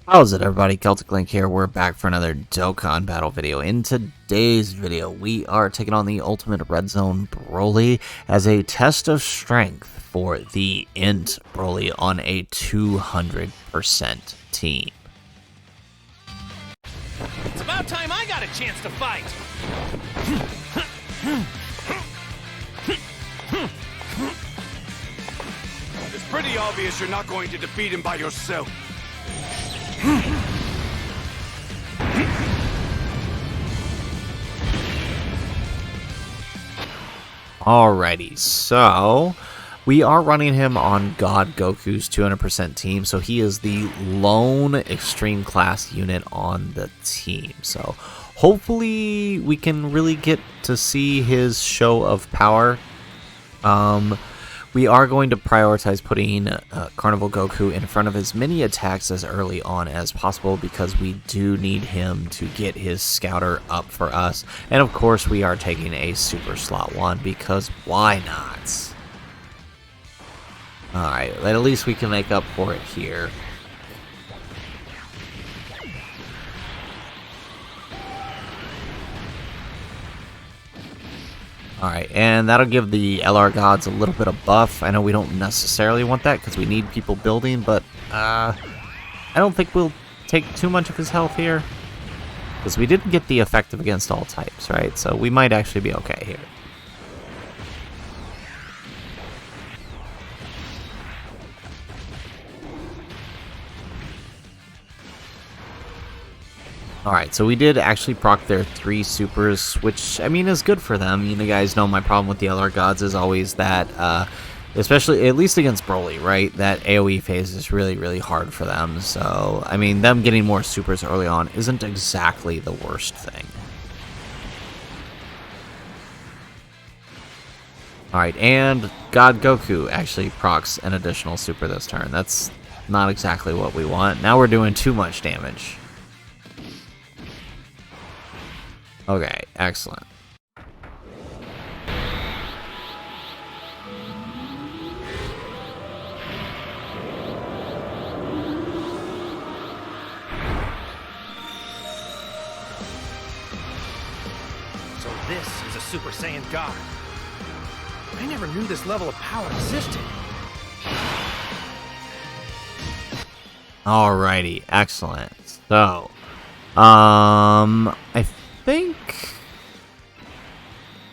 How's it, everybody? Celtic Link here. We're back for another Dokkan battle video. In today's video, we are taking on the Ultimate Red Zone Broly as a test of strength for the Int Broly on a 200% team. It's about time I got a chance to fight! It's pretty obvious you're not going to defeat him by yourself. Alrighty, so we are running him on God Goku's 200% team, so he is the lone extreme class unit on the team. So hopefully we can really get to see his show of power. We are going to prioritize putting Carnival Goku in front of as many attacks as early on as possible because we do need him to get his scouter up for us. And of course we are taking a Super Slot 1 because why not? Alright, at least we can make up for it here. Alright, and that'll give the LR gods a little bit of buff. I know we don't necessarily want that because we need people building, but I don't think we'll take too much of his health here. Because we didn't get the effective against all types, right? So we might actually be okay here. Alright, so we did actually proc their 3 supers, which, I mean, is good for them. You guys know my problem with the LR gods is always that, especially, at least against Broly, right? That AoE phase is really, really hard for them. So, I mean, them getting more supers early on isn't exactly the worst thing. Alright, and God Goku actually procs an additional super this turn. That's not exactly what we want. Now we're doing too much damage. Okay, excellent. So this is a Super Saiyan God. I never knew this level of power existed. Alrighty, excellent. So, I think,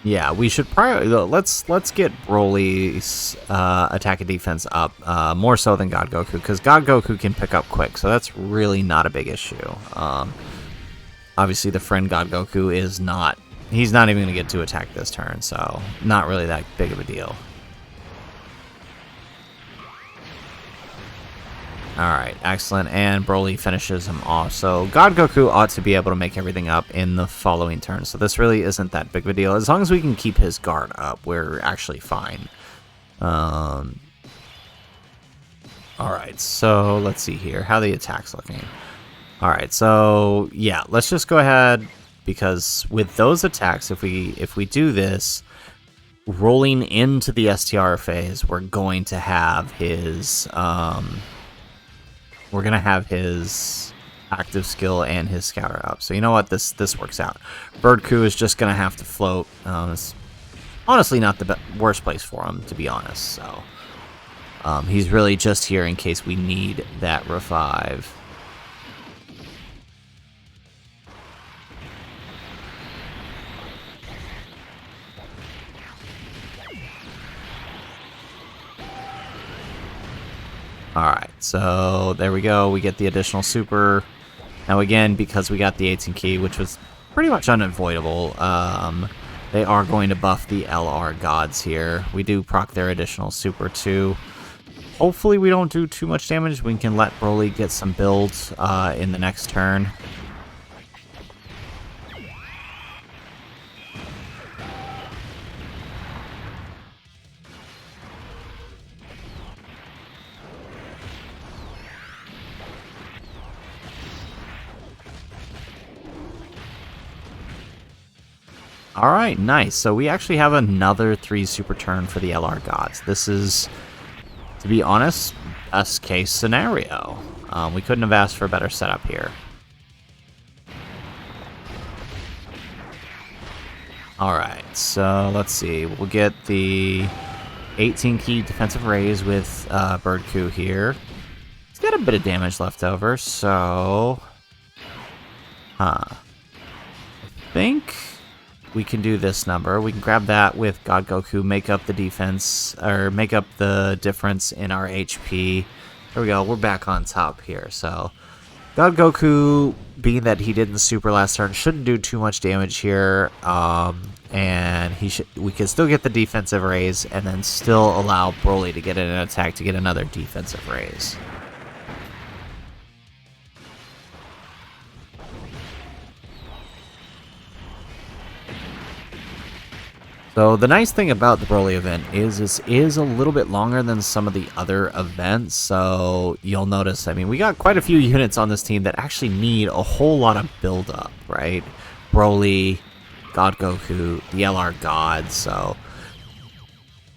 yeah, we should let's get Broly's attack and defense up more so than God Goku, because God Goku can pick up quick, so that's really not a big issue. Obviously, the friend God Goku is not. He's not even going to get to attack this turn, so not really that big of a deal. Alright, excellent, and Broly finishes him off. So God Goku ought to be able to make everything up in the following turn. So this really isn't that big of a deal. As long as we can keep his guard up, we're actually fine. Alright, so let's see here. How the attack's looking. Alright, so yeah, let's just go ahead, because with those attacks, if we do this, rolling into the STR phase, we're going to have his active skill and his scouter up. So you know what? This works out. Bird Coup is just going to have to float. It's honestly not the worst place for him, to be honest. So he's really just here in case we need that revive. Alright, so there we go. We get the additional super. Now again, because we got the 18 key, which was pretty much unavoidable, they are going to buff the LR gods here. We do proc their additional super too. Hopefully we don't do too much damage. We can let Broly get some builds in the next turn. Alright, nice. So we actually have another 3 super turn for the LR gods. This is, to be honest, best case scenario. We couldn't have asked for a better setup here. Alright, so let's see. We'll get the 18 key defensive raise with Bird Coup here. He's got a bit of damage left over, so... I think we can do this number. We can grab that with God Goku, make up the defense, or make up the difference in our HP. There we go, we're back on top here, so... God Goku, being that he did the super last turn, shouldn't do too much damage here, and we can still get the defensive raise, and then still allow Broly to get an attack to get another defensive raise. So the nice thing about the Broly event is this is a little bit longer than some of the other events, so you'll notice, I mean, we got quite a few units on this team that actually need a whole lot of build-up, right? Broly, God Goku, the LR Gods, so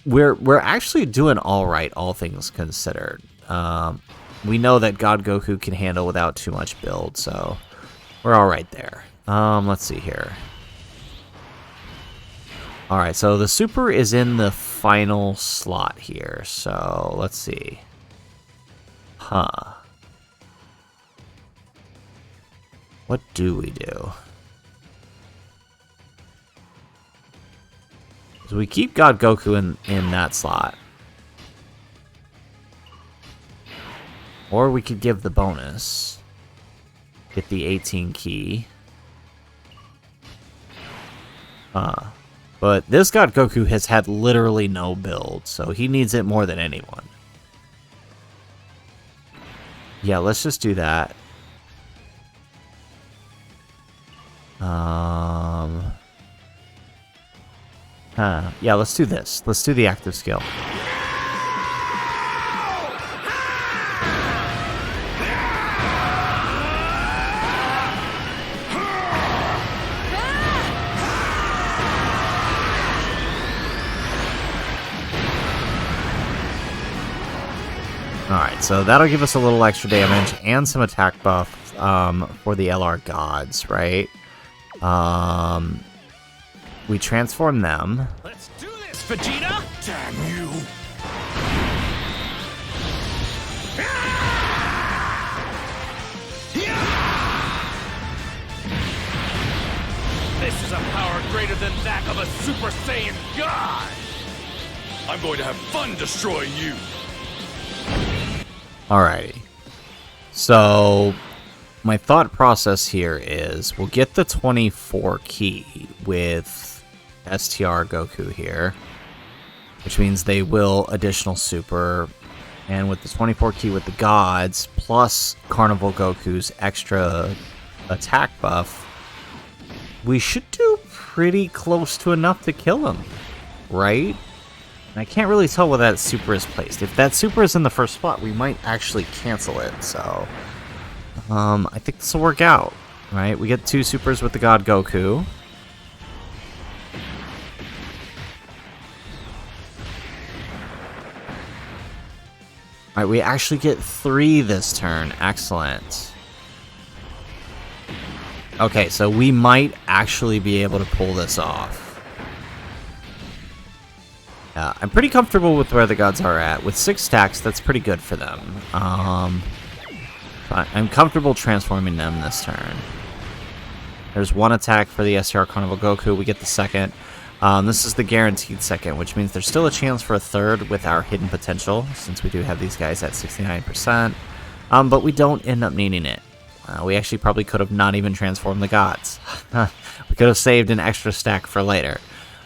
we're actually doing all right, all things considered. We know that God Goku can handle without too much build, so we're all right there. Let's see here. Alright, so the super is in the final slot here, so let's see. What do we do? So we keep God Goku in that slot. Or we could give the bonus. Get the 18 key. But this God Goku has had literally no build, so he needs it more than anyone. Yeah, let's just do that. Yeah, let's do this. Let's do the active skill. Alright, so that'll give us a little extra damage and some attack buff for the LR Gods, right? We transform them. Let's do this, Vegeta! Damn you! This is a power greater than that of a Super Saiyan God! I'm going to have fun destroying you! Alrighty. So, my thought process here is we'll get the 24 key with STR Goku here, which means they will additional super, and with the 24 key with the gods, plus Carnival Goku's extra attack buff, we should do pretty close to enough to kill him, right? And I can't really tell where that super is placed. If that super is in the first spot, we might actually cancel it, so... I think this will work out, right? We get 2 supers with the God Goku. Alright, we actually get 3 this turn. Excellent. Okay, so we might actually be able to pull this off. I'm pretty comfortable with where the gods are at. With 6 stacks, that's pretty good for them. I'm comfortable transforming them this turn. There's 1 attack for the STR Carnival Goku. We get the second. This is the guaranteed second, which means there's still a chance for a third with our hidden potential, since we do have these guys at 69%. But we don't end up needing it. We actually probably could have not even transformed the gods. We could have saved an extra stack for later.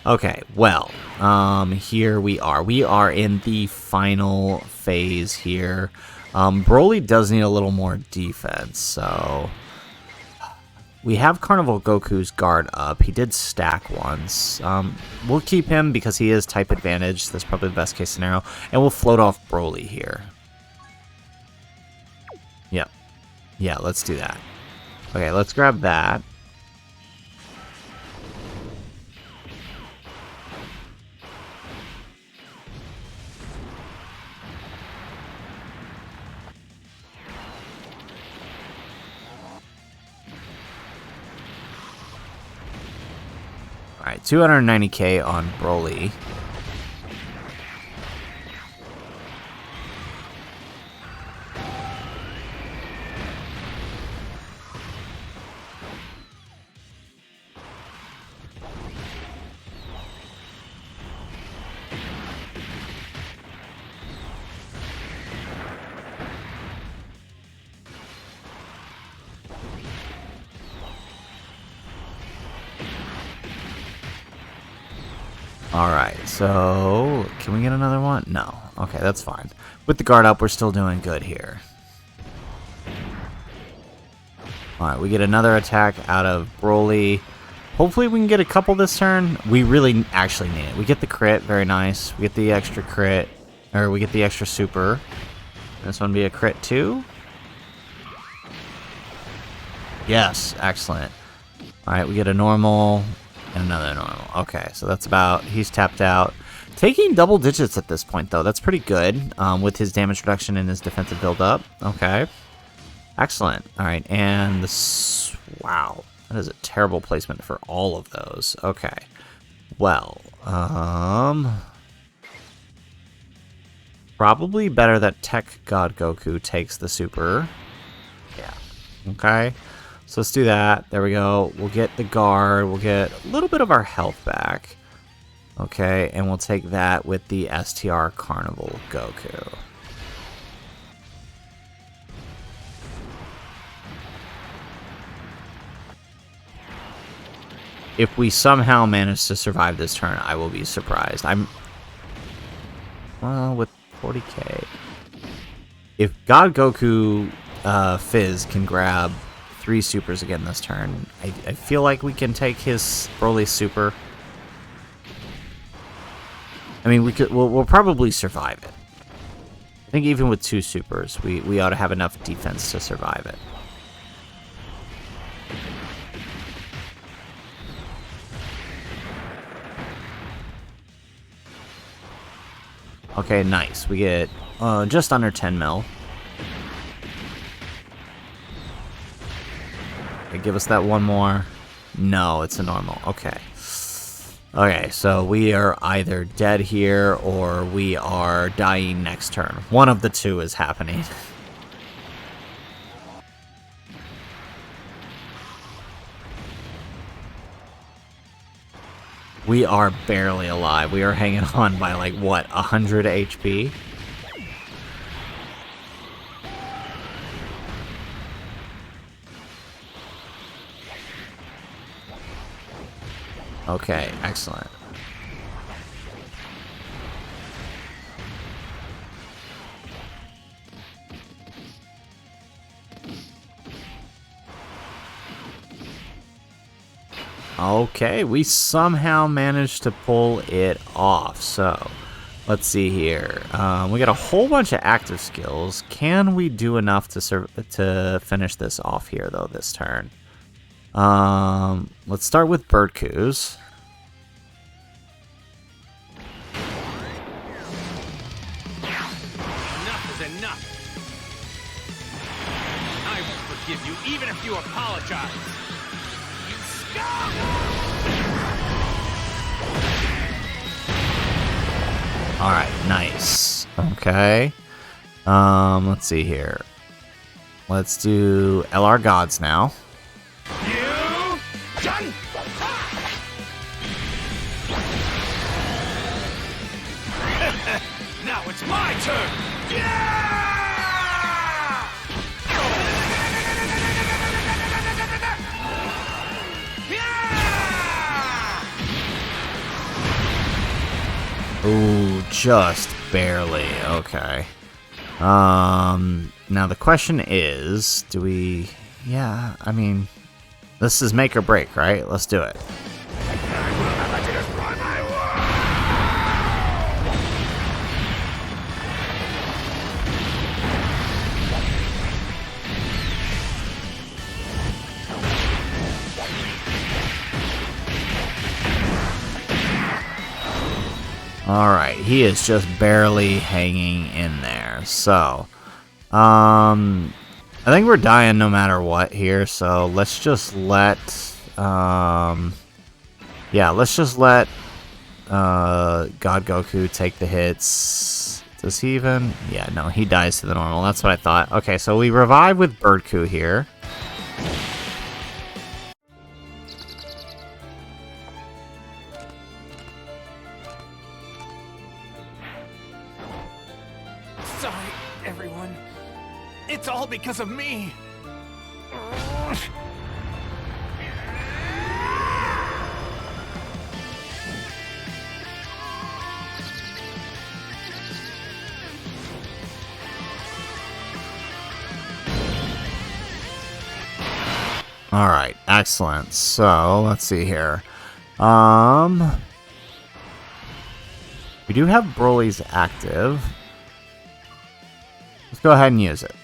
Okay, well, here we are. We are in the final phase here. Broly does need a little more defense, so... We have Carnival Goku's guard up. He did stack once. We'll keep him because he is type advantage. That's probably the best case scenario. And we'll float off Broly here. Yep. Yeah, let's do that. Okay, let's grab that. Alright, 290k on Broly. Alright, so can we get another one? No. Okay, that's fine. With the guard up, we're still doing good here. Alright, we get another attack out of Broly. Hopefully we can get a couple this turn. We really actually need it. We get the crit, very nice. We get the extra crit, or we get the extra super. This one be a crit too? Yes, excellent. Alright, we get a normal and another normal. Okay, so that's about... He's tapped out. Taking double digits at this point, though. That's pretty good with his damage reduction and his defensive build-up. Okay. Excellent. Alright, and this... Wow. That is a terrible placement for all of those. Okay. Well, probably better that Phy God Goku takes the super. Yeah. Okay. So let's do that. There we go. We'll get the guard. We'll get a little bit of our health back. Okay, and we'll take that with the STR Carnival Goku. If we somehow manage to survive this turn, I will be surprised. Well, with 40k. If God Goku Fizz can grab 3 supers again this turn, I feel like we can take his Broly super. I mean, we'll probably survive it. I think even with 2 supers, we ought to have enough defense to survive it. Okay, nice. We get just under 10 mil. Okay, give us that one more. No, it's a normal. Okay. Okay, so we are either dead here or we are dying next turn. One of the two is happening. We are barely alive. We are hanging on by, like, what, 100 HP? Okay, excellent. Okay, we somehow managed to pull it off. So, let's see here. We got a whole bunch of active skills. Can we do enough to finish this off here, though, this turn? Let's start with Birdcoos. Enough is enough. I won't forgive you, even if you apologize. You scum! Alright, nice. Okay. Let's see here. Let's do LR Gods now. You done? Now it's my turn. Yeah! Ooh, just barely. Okay. Now the question is, do we... Yeah, I mean, this is make or break, right? Let's do it. Alright, he is just barely hanging in there. So, I think we're dying no matter what here, so let's just let, Yeah, let's just let God Goku take the hits. Does he even? Yeah, no, he dies to the normal. That's what I thought. Okay, so we revive with Birdku here. Sorry, everyone. It's all because of me. All right, excellent. So let's see here. We do have Broly's active. Let's go ahead and use it.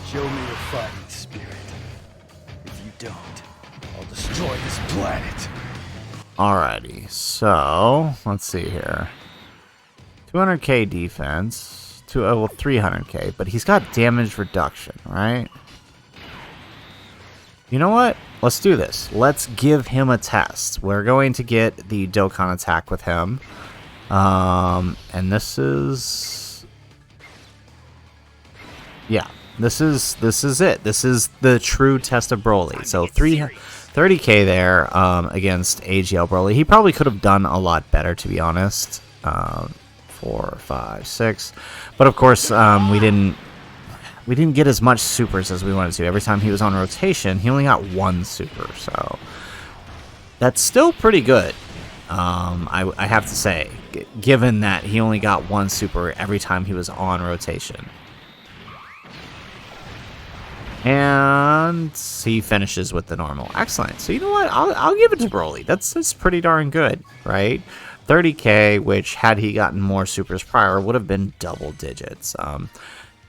Show me your fighting spirit. If you don't, I'll destroy this planet. Alrighty, so let's see here. 200k defense, well 300k, but he's got damage reduction, right? You know what? Let's do this. Let's give him a test. We're going to get the Dokkan attack with him, and this is, yeah, this is it. This is the true test of Broly. So 30k there against AGL Broly. He probably could have done a lot better, to be honest. 4, 5, 6, but of course we didn't get as much supers as we wanted to. Every time he was on rotation, he only got 1 super, so that's still pretty good. I have to say, given that he only got 1 super every time he was on rotation. And he finishes with the normal. Excellent. So you know what? I'll give it to Broly. That's pretty darn good, right? 30k, which had he gotten more supers prior, would have been double digits.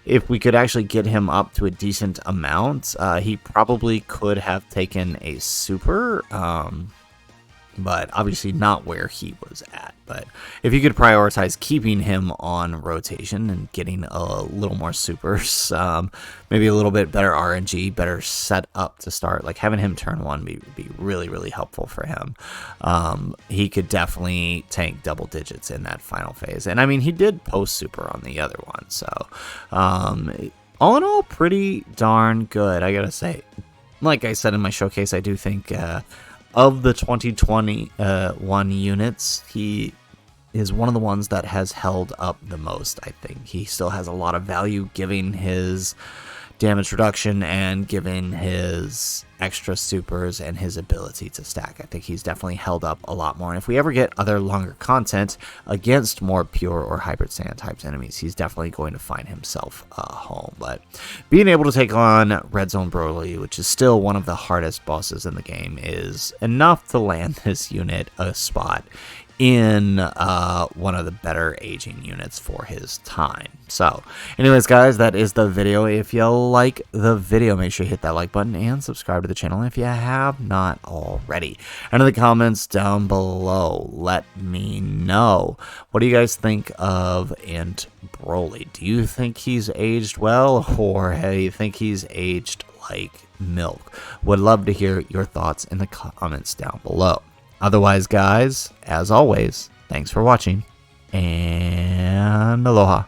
If we could actually get him up to a decent amount, he probably could have taken a super, but obviously not where he was at. But if you could prioritize keeping him on rotation and getting a little more supers, maybe a little bit better RNG, better set up to start, like having him turn 1 be really, really helpful for him. He could definitely tank double digits in that final phase. And I mean, he did post super on the other one. So all in all, pretty darn good, I gotta say. Like I said in my showcase, I do think of the 2021 units, he is one of the ones that has held up the most, I think. He still has a lot of value, giving his damage reduction and giving his extra supers and his ability to stack. I think he's definitely held up a lot more. And if we ever get other longer content against more pure or hybrid Saiyan types enemies, he's definitely going to find himself a home. But being able to take on Red Zone Broly, which is still one of the hardest bosses in the game, is enough to land this unit a spot in one of the better aging units for his time. So anyways, guys, that is the video. If you like the video, make sure you hit that like button and subscribe to the channel if you have not already. And in the comments down below, let me know, what do you guys think of Int Broly? Do you think he's aged well, or do you think he's aged like milk? Would love to hear your thoughts in the comments down below. Otherwise, guys, as always, thanks for watching, and aloha.